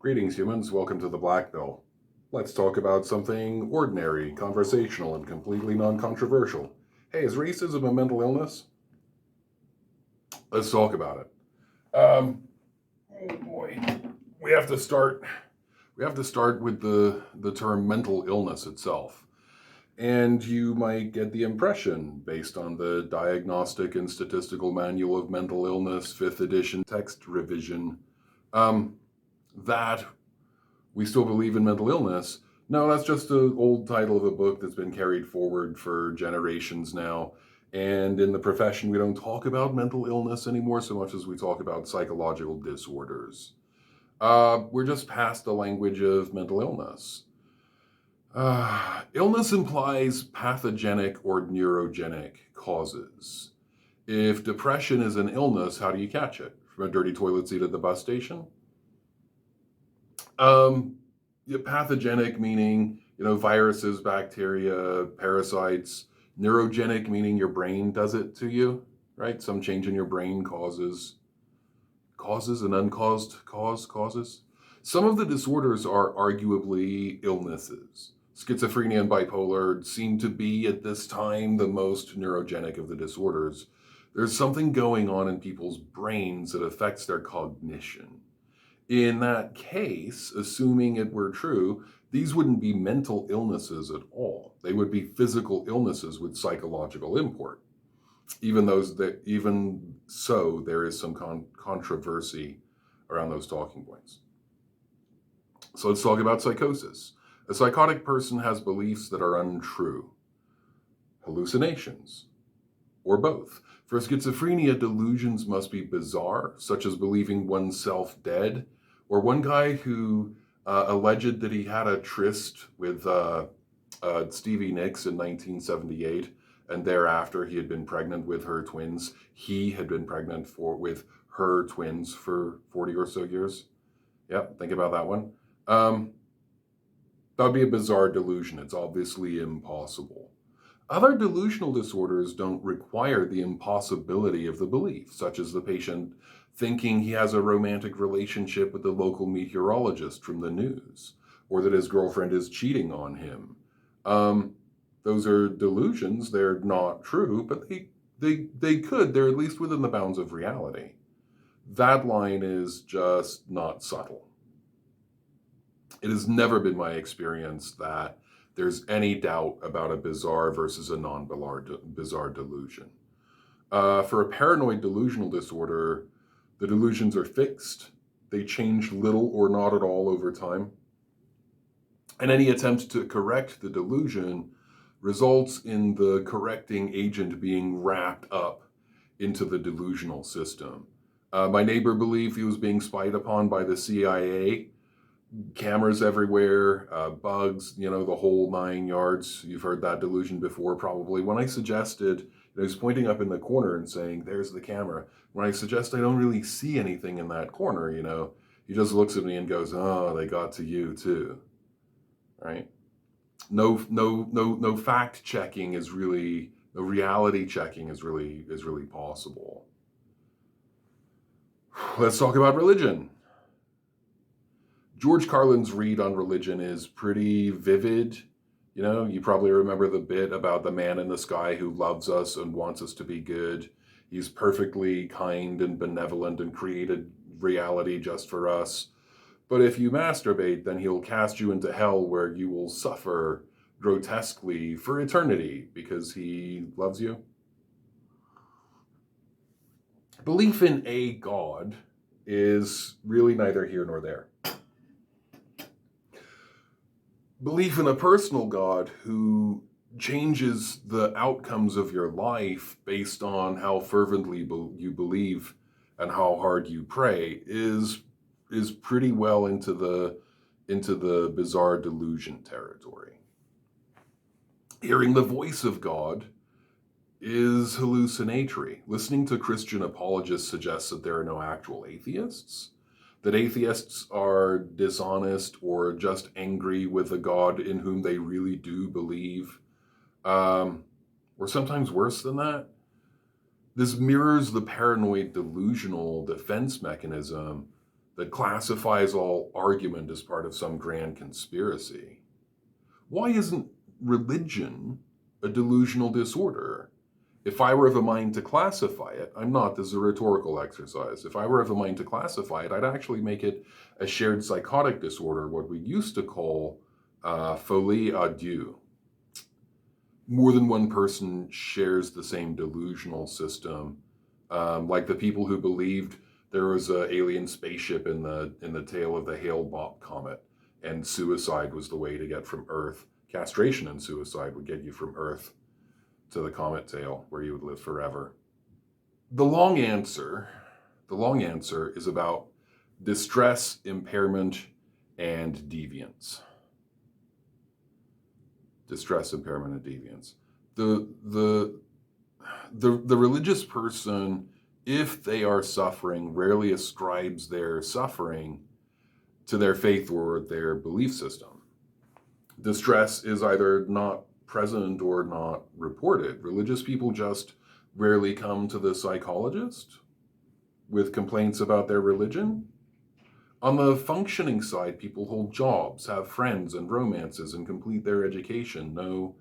Greetings, humans. Welcome to the Black Pill. Let's talk about something ordinary, conversational, and completely non-controversial. Hey, is racism a mental illness? Let's talk about it. Oh boy, we have to start. We have to start with the term mental illness itself. And you might get the impression, based on the Diagnostic and Statistical Manual of Mental Illness, 5th edition text revision, that we still believe in mental illness. No, that's just an old title of a book that's been carried forward for generations now. And in the profession, we don't talk about mental illness anymore so much as we talk about psychological disorders. We're just past the language of mental illness. Illness implies pathogenic or neurogenic causes. If depression is an illness, how do you catch it? From a dirty toilet seat at the bus station? Pathogenic meaning, viruses, bacteria, parasites. Neurogenic meaning your brain does it to you, right? Some change in your brain causes and uncaused causes. Some of the disorders are arguably illnesses. Schizophrenia and bipolar seem to be, at this time, the most neurogenic of the disorders. There's something going on in people's brains that affects their cognition. In that case, assuming it were true, these wouldn't be mental illnesses at all. They would be physical illnesses with psychological import. Even so, there is some controversy around those talking points. So let's talk about psychosis. A psychotic person has beliefs that are untrue, hallucinations, or both. For schizophrenia, delusions must be bizarre, such as believing oneself dead, or one guy who alleged that he had a tryst with Stevie Nicks in 1978, and thereafter he had been pregnant with her twins. He had been pregnant with her twins for 40 or so years. Yep, think about that one. That would be a bizarre delusion. It's obviously impossible. Other delusional disorders don't require the impossibility of the belief, such as the patient thinking he has a romantic relationship with the local meteorologist from the news, or that his girlfriend is cheating on him. Those are delusions. They're not true, but they're at least within the bounds of reality. That line is just not subtle. It has never been my experience that there's any doubt about a bizarre versus a non-bizarre delusion. For a paranoid delusional disorder, the delusions are fixed. They change little or not at all over time. And any attempt to correct the delusion results in the correcting agent being wrapped up into the delusional system. My neighbor believed he was being spied upon by the CIA. Cameras everywhere, bugs, the whole 9 yards. You've heard that delusion before, probably. When I suggested, he was pointing up in the corner and saying, "There's the camera." When I suggest I don't really see anything in that corner, he just looks at me and goes, "Oh, they got to you too." Right? No fact checking is really, no reality checking is really possible. Let's talk about religion. George Carlin's read on religion is pretty vivid. You probably remember the bit about the man in the sky who loves us and wants us to be good. He's perfectly kind and benevolent and created reality just for us. But if you masturbate, then he'll cast you into hell where you will suffer grotesquely for eternity because he loves you. Belief in a God is really neither here nor there. Belief in a personal God who changes the outcomes of your life based on how fervently you believe and how hard you pray is pretty well into the bizarre delusion territory. Hearing the voice of God is hallucinatory. Listening to Christian apologists suggests that there are no actual atheists, that atheists are dishonest or just angry with a God in whom they really do believe, or sometimes worse than that. This mirrors the paranoid delusional defense mechanism that classifies all argument as part of some grand conspiracy. Why isn't religion a delusional disorder? If I were of a mind to classify it, I'm not, this is a rhetorical exercise. If I were of a mind to classify it, I'd actually make it a shared psychotic disorder, what we used to call folie à deux. More than one person shares the same delusional system, like the people who believed there was an alien spaceship in the tail of the Hale-Bopp comet, and suicide was the way to get from Earth. Castration and suicide would get you from Earth to the comet tail, where you would live forever. The long answer is about distress, impairment, and deviance. Distress, impairment, and deviance. The religious person, if they are suffering, rarely ascribes their suffering to their faith or their belief system. Distress is either not present or not reported. Religious people just rarely come to the psychologist with complaints about their religion. On the functioning side, people hold jobs, have friends and romances, and complete their education. No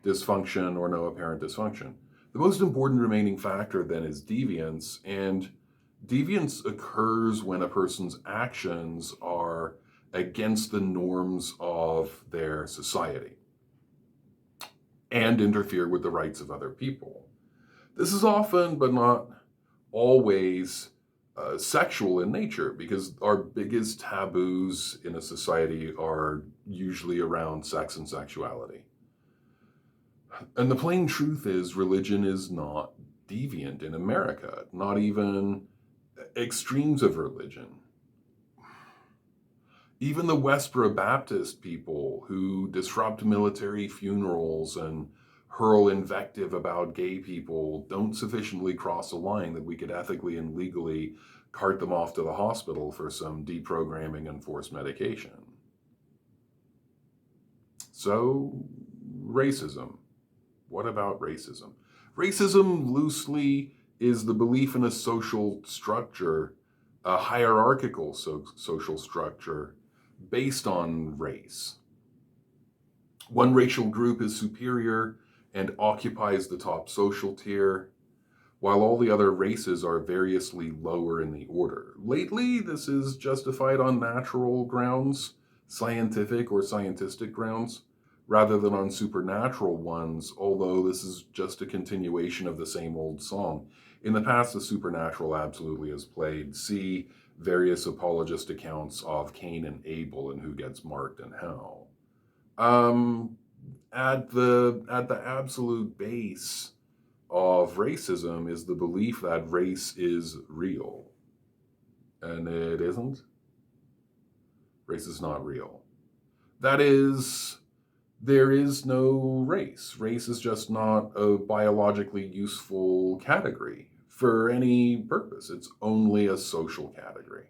dysfunction or no apparent dysfunction. The most important remaining factor then is deviance, and deviance occurs when a person's actions are against the norms of their society and interfere with the rights of other people. This is often, but not always, sexual in nature, because our biggest taboos in a society are usually around sex and sexuality. And the plain truth is, religion is not deviant in America, not even extremes of religion. Even the Westboro Baptist people who disrupt military funerals and hurl invective about gay people don't sufficiently cross a line that we could ethically and legally cart them off to the hospital for some deprogramming and forced medication. So, racism. What about racism? Racism loosely is the belief in a social structure, a hierarchical social structure based on race. One racial group is superior and occupies the top social tier, while all the other races are variously lower in the order. Lately, this is justified on natural grounds, scientific or scientistic grounds, rather than on supernatural ones, although this is just a continuation of the same old song. In the past, the supernatural absolutely has played. See various apologist accounts of Cain and Abel and who gets marked and how. At the absolute base of racism is the belief that race is real. And it isn't. Race is not real. That is, there is no race. Race is just not a biologically useful category for any purpose. It's only a social category.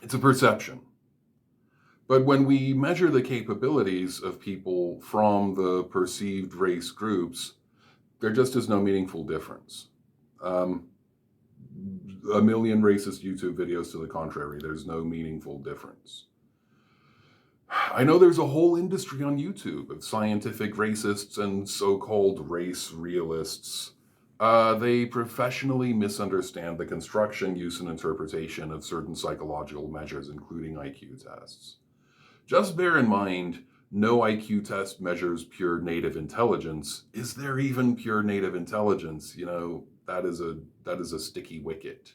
It's a perception. But when we measure the capabilities of people from the perceived race groups, there just is no meaningful difference. A million racist YouTube videos to the contrary, there's no meaningful difference. I know there's a whole industry on YouTube of scientific racists and so-called race realists. They professionally misunderstand the construction, use, and interpretation of certain psychological measures, including IQ tests. Just bear in mind, no IQ test measures pure native intelligence. Is there even pure native intelligence? You know, that is a sticky wicket.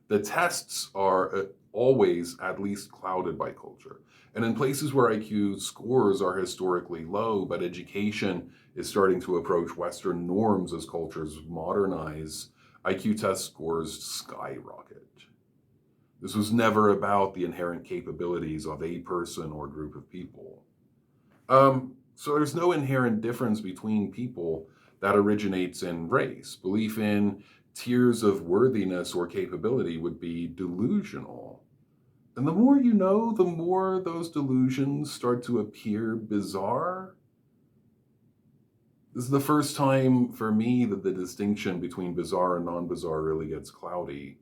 The tests are always at least clouded by culture. And in places where IQ scores are historically low, but education is starting to approach Western norms as cultures modernize, IQ test scores skyrocket. This was never about the inherent capabilities of a person or group of people. So there's no inherent difference between people that originates in race. Belief in tiers of worthiness or capability would be delusional. And the more you know, the more those delusions start to appear bizarre. This is the first time for me that the distinction between bizarre and non-bizarre really gets cloudy.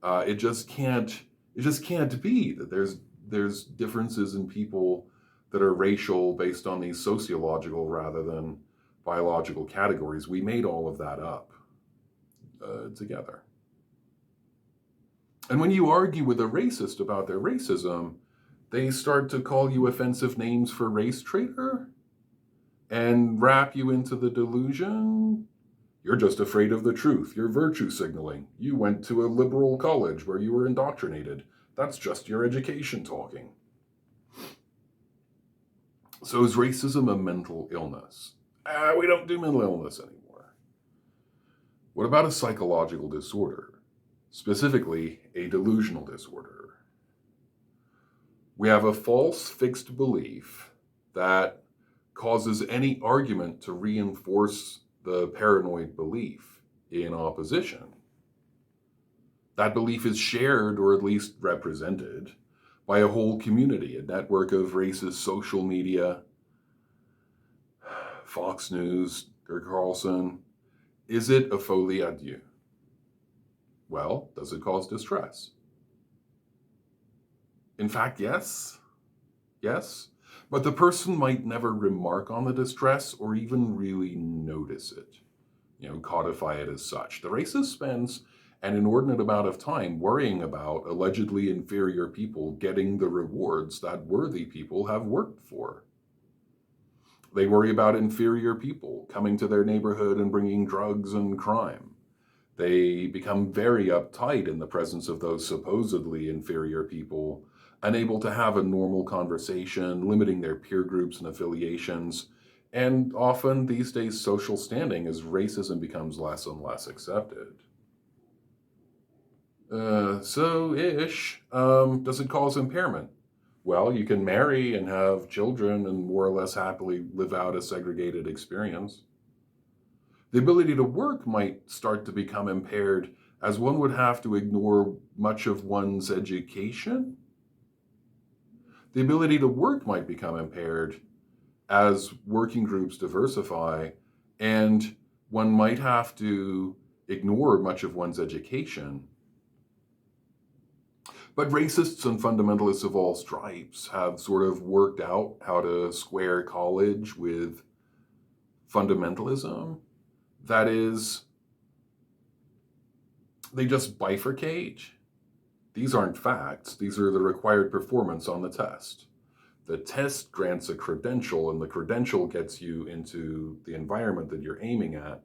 It just can't. It just can't be that there's differences in people that are racial based on these sociological rather than biological categories. We made all of that up together. And when you argue with a racist about their racism, they start to call you offensive names for race traitor and wrap you into the delusion. You're just afraid of the truth. You're virtue signaling. You went to a liberal college where you were indoctrinated. That's just your education talking. So is racism a mental illness? We don't do mental illness anymore. What about a psychological disorder? Specifically, a delusional disorder. We have a false fixed belief that causes any argument to reinforce the paranoid belief in opposition. That belief is shared, or at least represented, by a whole community, a network of racist social media, Fox News, Tucker Carlson. Is it a folie à deux? Well, does it cause distress? In fact, yes. Yes. But the person might never remark on the distress or even really notice it, codify it as such. The racist spends an inordinate amount of time worrying about allegedly inferior people getting the rewards that worthy people have worked for. They worry about inferior people coming to their neighborhood and bringing drugs and crime. They become very uptight in the presence of those supposedly inferior people, unable to have a normal conversation, limiting their peer groups and affiliations, and often these days social standing as racism becomes less and less accepted. Does it cause impairment? Well, you can marry and have children and more or less happily live out a segregated experience. The ability to work might start to become impaired as one would have to ignore much of one's education. The ability to work might become impaired as working groups diversify, and one might have to ignore much of one's education. But racists and fundamentalists of all stripes have sort of worked out how to square college with fundamentalism. That is, they just bifurcate. These aren't facts. These are the required performance on the test. The test grants a credential, and the credential gets you into the environment that you're aiming at.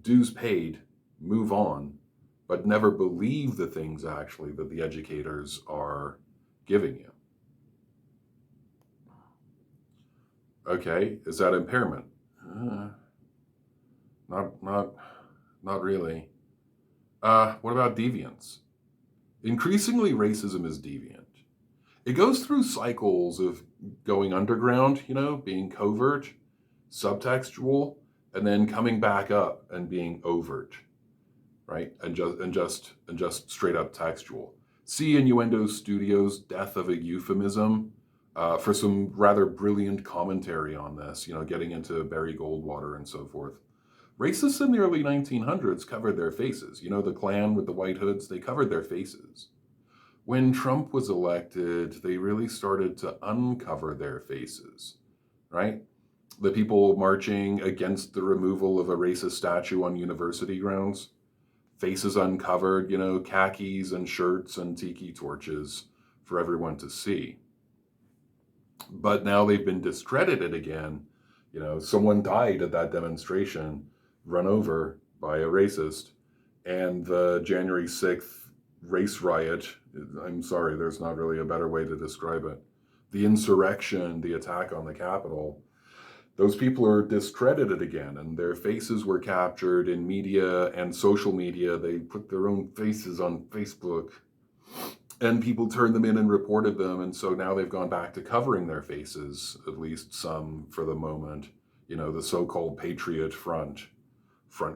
Dues paid, move on, but never believe the things actually that the educators are giving you. Okay, is that impairment? Not really. What about deviance? Increasingly, racism is deviant. It goes through cycles of going underground, being covert, subtextual, and then coming back up and being overt, right? And just straight up textual. See Innuendo Studios' Death of a Euphemism for some rather brilliant commentary on this, getting into Barry Goldwater and so forth. Racists in the early 1900s covered their faces. The Klan with the white hoods, they covered their faces. When Trump was elected, they really started to uncover their faces, right? The people marching against the removal of a racist statue on university grounds, faces uncovered, khakis and shirts and tiki torches for everyone to see. But now they've been discredited again. Someone died at that demonstration, run over by a racist, and the January 6th race riot, I'm sorry, there's not really a better way to describe it. The insurrection, the attack on the Capitol, those people are discredited again, and their faces were captured in media and social media. They put their own faces on Facebook, and people turned them in and reported them, and so now they've gone back to covering their faces, at least some for the moment. The so-called Patriot Front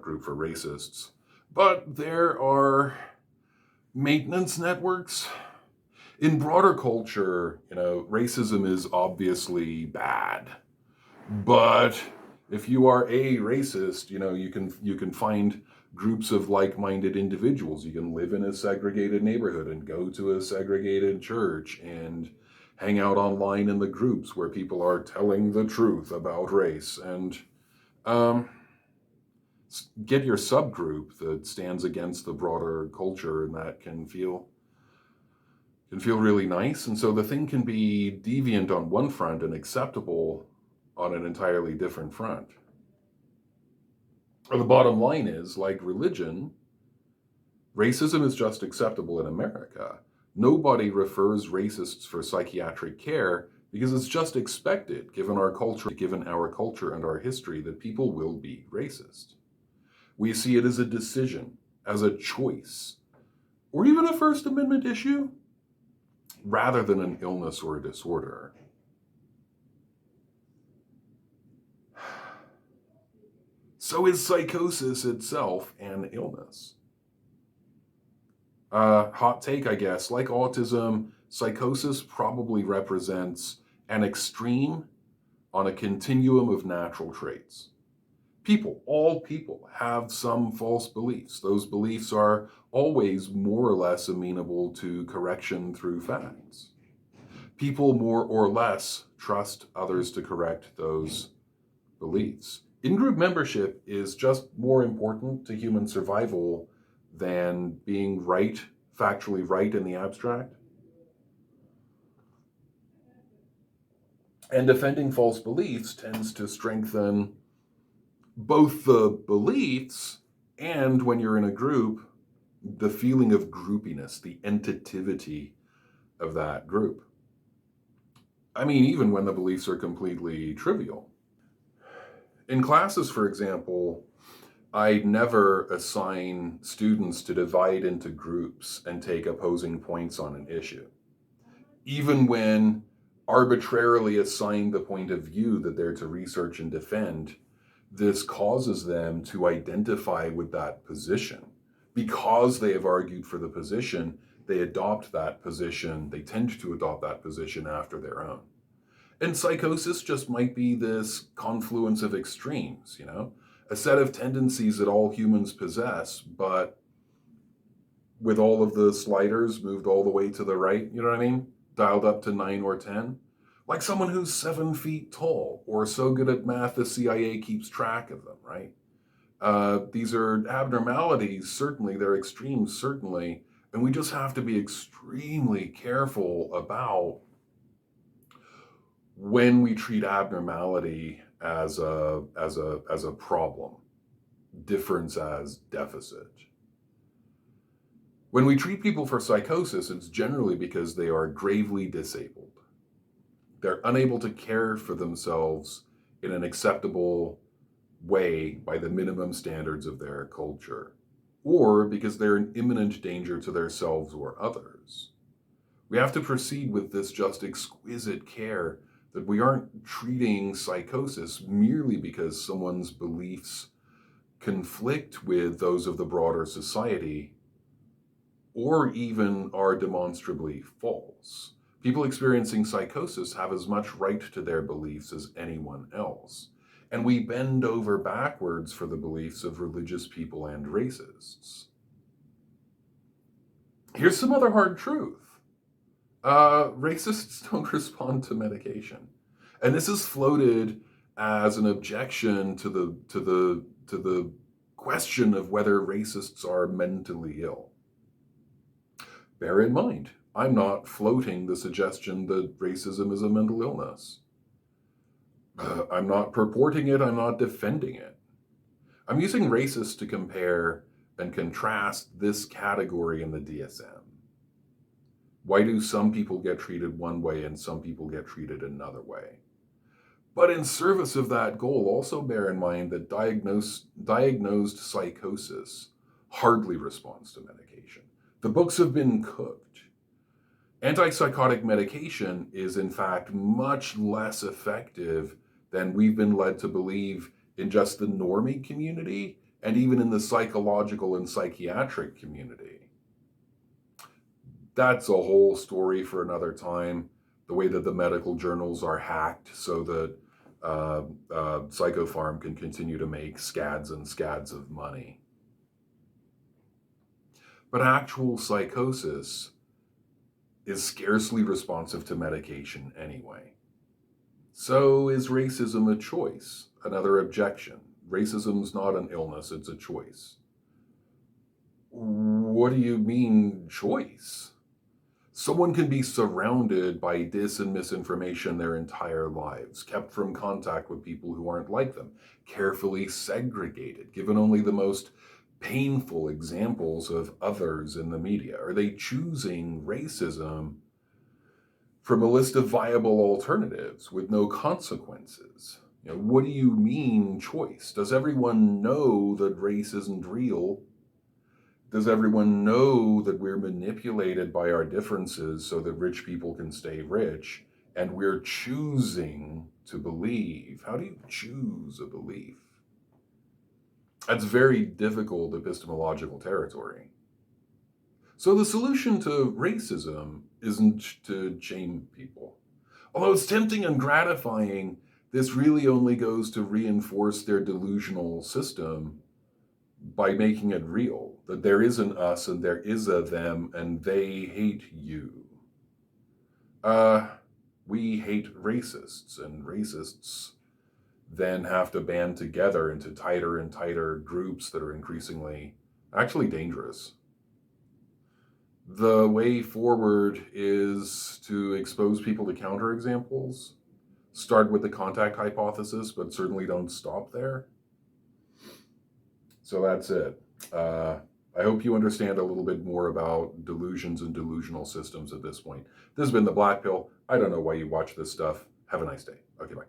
group for racists. But there are maintenance networks. In broader culture, racism is obviously bad. But if you are a racist, you can find groups of like-minded individuals. You can live in a segregated neighborhood and go to a segregated church and hang out online in the groups where people are telling the truth about race, and um, get your subgroup that stands against the broader culture, and that can feel really nice. And so the thing can be deviant on one front and acceptable on an entirely different front. Or the bottom line is, like religion, racism is just acceptable in America. Nobody refers racists for psychiatric care because it's just expected, given our culture and our history, that people will be racist. We see it as a decision, as a choice, or even a First Amendment issue, rather than an illness or a disorder. So is psychosis itself an illness? Hot take, I guess. Like autism, psychosis probably represents an extreme on a continuum of natural traits. All people have some false beliefs. Those beliefs are always more or less amenable to correction through facts. People more or less trust others to correct those beliefs. In-group membership is just more important to human survival than being right, factually right in the abstract. And defending false beliefs tends to strengthen both the beliefs and, when you're in a group, the feeling of groupiness, the entitivity of that group. I mean, even when the beliefs are completely trivial. In classes, for example, I never assign students to divide into groups and take opposing points on an issue. Even when arbitrarily assigned the point of view that they're to research and defend, this causes them to identify with that position. Because they have argued for the position, they adopt that position, they tend to adopt that position after their own. And psychosis just might be this confluence of extremes, a set of tendencies that all humans possess, but with all of the sliders moved all the way to the right, you know what I mean? Dialed up to 9 or 10. Like someone who's 7 feet tall, or so good at math the CIA keeps track of them, right? These are abnormalities, certainly. They're extremes, certainly. And we just have to be extremely careful about when we treat abnormality as a problem, difference as deficit. When we treat people for psychosis, it's generally because they are gravely disabled. They're unable to care for themselves in an acceptable way by the minimum standards of their culture, or because they're in imminent danger to themselves or others. We have to proceed with this just exquisite care that we aren't treating psychosis merely because someone's beliefs conflict with those of the broader society, or even are demonstrably false. People experiencing psychosis have as much right to their beliefs as anyone else. And we bend over backwards for the beliefs of religious people and racists. Here's some other hard truth. Racists don't respond to medication. And this is floated as an objection to the question of whether racists are mentally ill. Bear in mind, I'm not floating the suggestion that racism is a mental illness. I'm not purporting it, I'm not defending it. I'm using racist to compare and contrast this category in the DSM. Why do some people get treated one way and some people get treated another way? But in service of that goal, also bear in mind that diagnosed psychosis hardly responds to medication. The books have been cooked. Antipsychotic medication is, in fact, much less effective than we've been led to believe in just the normie community and even in the psychological and psychiatric community. That's a whole story for another time. The way that the medical journals are hacked so that Psychopharm can continue to make scads and scads of money. But actual psychosis is scarcely responsive to medication anyway. So is racism a choice? Another objection. Racism's not an illness, it's a choice. What do you mean, choice? Someone can be surrounded by dis and misinformation their entire lives, kept from contact with people who aren't like them, carefully segregated, given only the most painful examples of others in the media. Are they choosing racism from a list of viable alternatives with no consequences? What do you mean, choice? Does everyone know that race isn't real? Does everyone know that we're manipulated by our differences so that rich people can stay rich, and we're choosing to believe? How do you choose a belief? That's very difficult epistemological territory. So the solution to racism isn't to shame people. Although it's tempting and gratifying, this really only goes to reinforce their delusional system by making it real, that there is an us and there is a them and they hate you. We hate racists, and racists then have to band together into tighter and tighter groups that are increasingly actually dangerous. The way forward is to expose people to counterexamples, start with the contact hypothesis, but certainly don't stop there. So that's it. I hope you understand a little bit more about delusions and delusional systems at this point. This has been The Black Pill. I don't know why you watch this stuff. Have a nice day. Okay, bye.